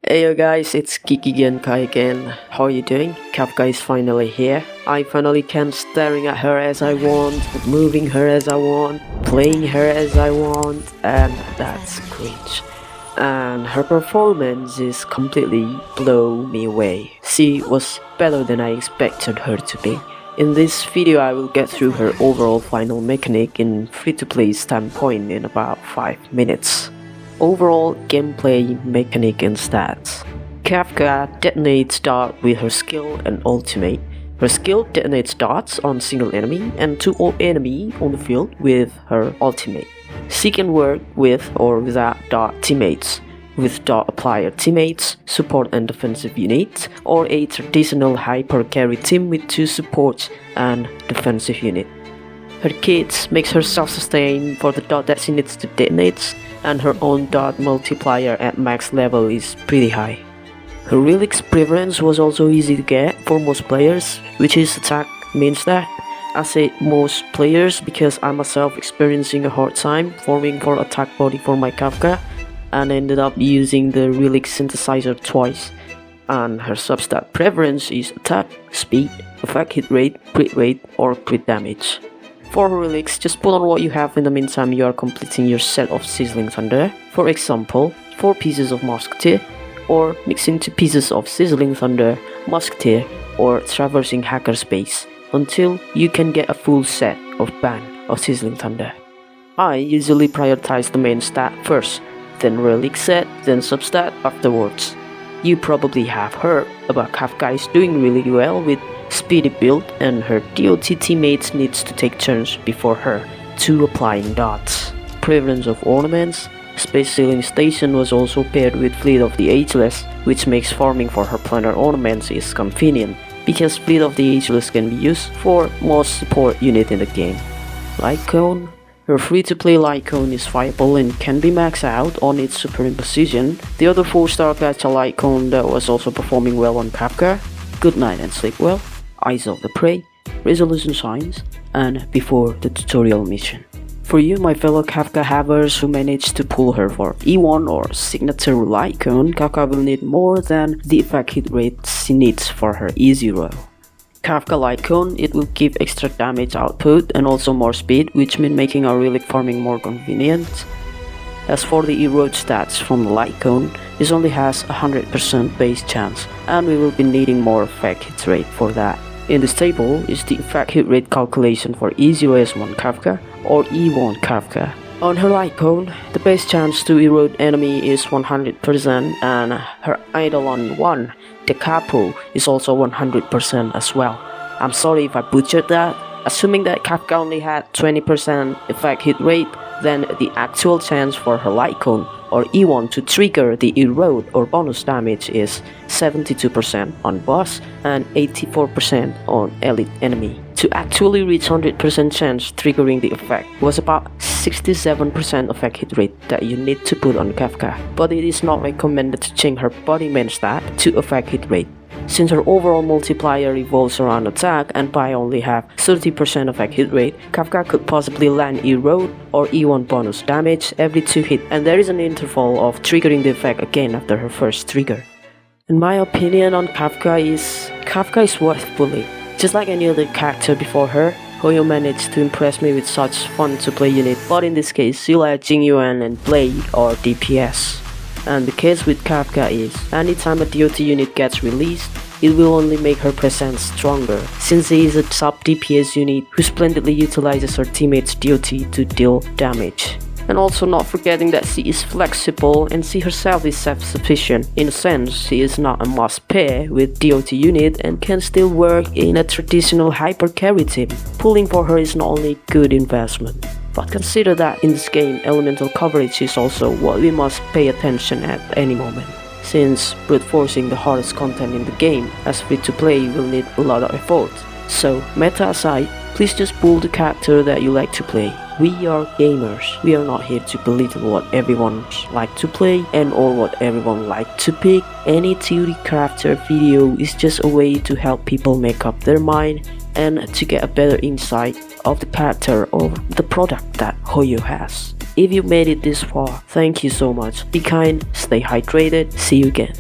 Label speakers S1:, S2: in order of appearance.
S1: Hey yo guys, it's Kiki Genkai again. How are you doing? Kafka is finally here. I finally can staring at her as I want, moving her as I want, playing her as I want, and that's cringe. And her performance is completely blow me away. She was better than I expected her to be. In this video I will get through her overall final mechanic in free-to-play standpoint in about 5 minutes. Overall gameplay, mechanic and stats. Kafka detonates dart with her skill and ultimate. Her skill detonates darts on single enemy and to all enemy on the field with her ultimate. She can work with or without dart teammates, with dart applier teammates, support and defensive units, or a traditional hyper carry team with 2 supports and defensive unit. Her kit makes her self-sustain for the dart that she needs to detonate, and her own dart multiplier at max level is pretty high. Her Relix preference was also easy to get for most players, which is attack main stat. I say most players because I myself experiencing a hard time forming for attack body for my Kafka and ended up using the Relix synthesizer twice. And her substat preference is attack, speed, effect hit rate, or crit damage. For Relix, just put on what you have in the meantime you are completing your set of Sizzling Thunder. For example, 4 pieces of Musketeer, or mixing 2 pieces of Sizzling Thunder, Musketeer, or traversing Hackerspace, until you can get a full set of Band of Sizzling Thunder. I usually prioritize the main stat first, then Relix set, then substat afterwards. You probably have heard about Kafka is doing really well with speedy build, and her DOT teammates needs to take turns before her to applying dots. Preference of ornaments. Space Sailing Station was also paired with Fleet of the Ageless, which makes farming for her planar ornaments is convenient, because Fleet of the Ageless can be used for most support unit in the game. Light Cone. Her free-to-play Light Cone is viable and can be maxed out on its superimposition. The other 4-star gacha Light Cone that was also performing well on Kafka, Good Night and Sleep Well, Eyes of the Prey, Resolution Signs, and Before the Tutorial Mission. For you, my fellow Kafka havers who managed to pull her for E1 or Signature Light Cone, Kafka will need more than the effect hit rate she needs for her E0. Kafka Light Cone, it will give extra damage output and also more speed, which means making our relic farming more convenient. As for the erode stats from the Light Cone, this only has 100% base chance, and we will be needing more effect hit rate for that. In this table is the effect hit rate calculation for E0S1 Kafka or E1 Kafka. On her Light Cone, the base chance to erode enemy is 100%, and her Eidolon 1, the Capo, is also 100% as well. I'm sorry if I butchered that. Assuming that Kafka only had 20% effect hit rate, then the actual chance for her Light Cone or E1 to trigger the erode or bonus damage is 72% on boss and 84% on elite enemy. To actually reach 100% chance triggering the effect was about 67% effect hit rate that you need to put on Kafka, but it is not recommended to change her body main stat to effect hit rate. Since her overall multiplier revolves around attack and Pi only have 30% effect hit rate, Kafka could possibly land erode or E1 bonus damage every 2 hits, and there is an interval of triggering the effect again after her first trigger. In my opinion on Kafka is worth bullying. Just like any other character before her, Hoyo managed to impress me with such fun to play unit, but in this case she'll add Jingyuan and Blade or DPS. And the case with Kafka is, anytime a DOT unit gets released, it will only make her presence stronger, since she is a sub DPS unit who splendidly utilizes her teammates' DOT to deal damage. And also not forgetting that she is flexible and she herself is self-sufficient. In a sense, she is not a must pair with DOT unit and can still work in a traditional hyper carry team. Pulling for her is not only a good investment, but consider that in this game, elemental coverage is also what we must pay attention at any moment, since brute forcing the hardest content in the game as free to play will need a lot of effort. So, meta aside, please just pull the character that you like to play. We are gamers. We are not here to belittle what everyone like to play and or what everyone like to pick. Any theory crafter video is just a way to help people make up their mind and to get a better insight of the character or the product that Hoyo has. If you made it this far, thank you so much. Be kind, stay hydrated, see you again.